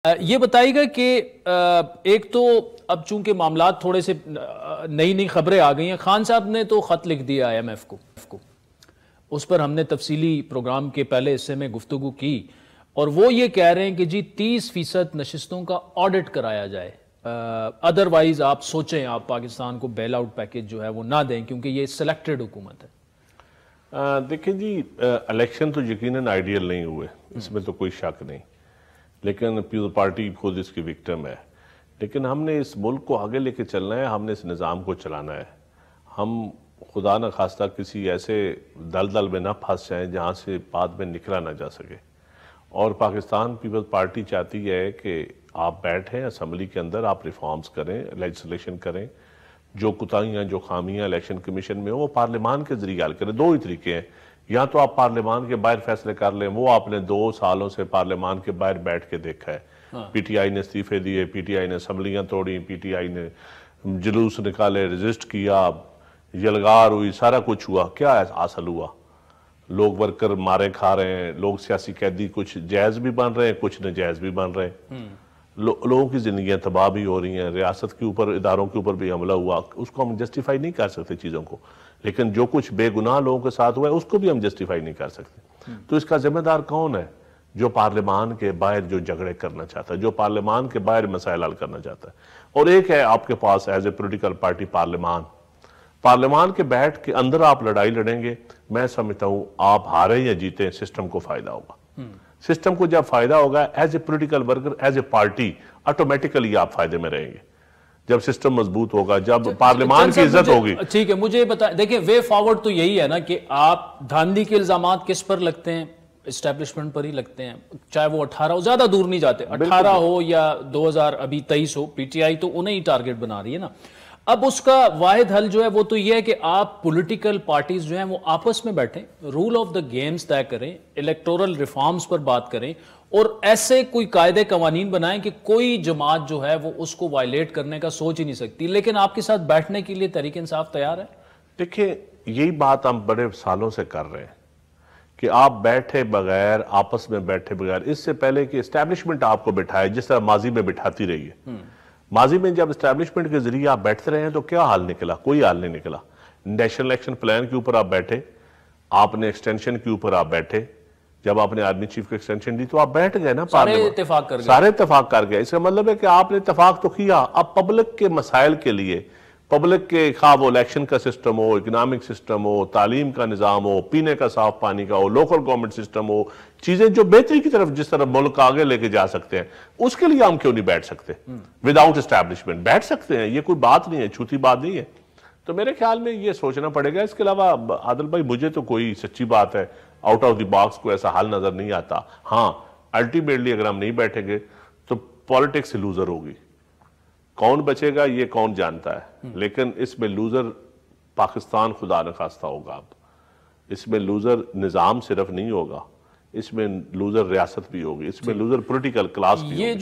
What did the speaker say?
ये बताइएगा कि एक तो अब चूंकि मामला थोड़े से नई नई खबरें आ गई हैं। खान साहब ने तो ख़त लिख दिया IMF को। उस पर हमने तफसीली प्रोग्राम के पहले हिस्से में गुफ्तगू की और वो ये कह रहे हैं कि जी 30% नशिस्तों का ऑडिट कराया जाए, अदरवाइज आप सोचें आप पाकिस्तान को बेल आउट पैकेज जो है वो ना दें क्योंकि ये सिलेक्टेड हुकूमत है। देखिए जी, इलेक्शन तो यकीनन आइडियल नहीं हुए, इसमें तो कोई शक नहीं, लेकिन पीपल्स पार्टी खुद इसकी विक्टिम है। लेकिन हमने इस मुल्क को आगे लेके चलना है, हमने इस निज़ाम को चलाना है। हम खुदा न खास्ता किसी ऐसे दलदल में ना फंस जाएं जहाँ से बाद में निकला ना जा सके। और पाकिस्तान पीपल्स पार्टी चाहती है कि आप बैठें असम्बली के अंदर, आप रिफॉर्म्स करें, लेजिस्लेशन करें, जो कोताहियाँ जो खामियाँ इलेक्शन कमीशन में हो वो पार्लियामान के जरिए हल करें। दो ही तरीके हैं, या तो आप पार्लियामान के बाहर फैसले कर लें, वो आपने 2 सालों से पार्लियामान के बाहर बैठ के देखा है। PTI ने इस्तीफे दिए, PTI ने असम्बलियाँ तोड़ी, PTI ने जुलूस निकाले, रजिस्ट किया, यलगार हुई, सारा कुछ हुआ। क्या हासिल हुआ? लोग वर्कर मारे खा रहे हैं, लोग सियासी कैदी कुछ जायज़ भी बन रहे हैं, कुछ नाजायज़ भी बन रहे हैं। लोगों की जिंदगियां तबाह भी हो रही हैं, रियासत के ऊपर, इदारों के ऊपर भी हमला हुआ। उसको हम जस्टिफाई नहीं कर सकते चीज़ों को, लेकिन जो कुछ बेगुनाह लोगों के साथ हुआ है उसको भी हम जस्टिफाई नहीं कर सकते। तो इसका जिम्मेदार कौन है? जो पार्लियामान के बाहर जो झगड़े करना चाहता है, जो पार्लियामान के बाहर मसाइल हल करना चाहता है। और एक है आपके पास एज ए पोलिटिकल पार्टी पार्लियामान के बैठ के अंदर आप लड़ाई लड़ेंगे। मैं समझता हूं आप हारे या जीते, सिस्टम को फायदा होगा। सिस्टम को जब फायदा होगा, as a political worker, as a party, automatically आप फायदे में रहेंगे। जब सिस्टम मजबूत होगा, जब पार्लियामान की इज्जत होगी। ठीक है, मुझे बता, देखिए वे फॉरवर्ड तो यही है ना कि आप धांधली के इल्जामात किस पर लगते हैं? एस्टेब्लिशमेंट पर ही लगते हैं, चाहे वो 18 हो, ज्यादा दूर नहीं जाते, 18 हो या 2023 हो। PTI तो उन्हें ही टारगेट बना रही है ना। अब उसका वाहिद हल जो है वो तो ये है कि आप पॉलिटिकल पार्टीज जो हैं वो आपस में बैठें, रूल ऑफ द गेम्स तय करें, इलेक्टोरल रिफॉर्म्स पर बात करें और ऐसे कोई कायदे कवानीन बनाएं कि कोई जमात जो है वो उसको वायलेट करने का सोच ही नहीं सकती। लेकिन आपके साथ बैठने के लिए तहरीक इंसाफ तैयार है। देखिए, यही बात हम बड़े सालों से कर रहे हैं कि आप बैठे बगैर, आपस में बैठे बगैर, इससे पहले कि एस्टैब्लिशमेंट आपको बिठाए जिस तरह माजी में बिठाती रही है। माजी में जब एस्टैब्लिशमेंट के जरिए आप बैठते रहे हैं तो क्या हाल निकला? कोई हाल नहीं निकला। नेशनल एक्शन प्लान के ऊपर आप बैठे, आपने एक्सटेंशन के ऊपर आप बैठे, जब आपने आर्मी चीफ को एक्सटेंशन दी तो आप बैठ गए ना, सारे इत्तेफाक कर गए। सारे इत्तेफाक कर गए। इसका मतलब है कि आपने इत्तेफाक तो किया। अब पब्लिक के मसाइल के लिए, पब्लिक के खा वो इलेक्शन का सिस्टम हो, इकोनॉमिक सिस्टम हो, तालीम का निज़ाम हो, पीने का साफ पानी का हो, लोकल गवर्नमेंट सिस्टम हो, चीजें जो बेहतरी की तरफ जिस तरफ मुल्क आगे लेके जा सकते हैं, उसके लिए हम क्यों नहीं बैठ सकते? विदाउट एस्टैब्लिशमेंट बैठ सकते हैं, ये कोई बात नहीं है, छूती बात नहीं है। तो मेरे ख्याल में ये सोचना पड़ेगा। इसके अलावा आदिल भाई, मुझे तो कोई सच्ची बात है आउट ऑफ द बॉक्स को ऐसा हल नजर नहीं आता। हाँ, अल्टीमेटली अगर हम नहीं बैठेंगे तो पॉलिटिक्स लूजर होगी। कौन बचेगा ये कौन जानता है, लेकिन इसमें लूजर पाकिस्तान खुदा न खास्ता होगा। अब इसमें लूजर निजाम सिर्फ नहीं होगा, इसमें लूजर रियासत भी होगी, इसमें लूजर पॉलिटिकल क्लास भी होगी।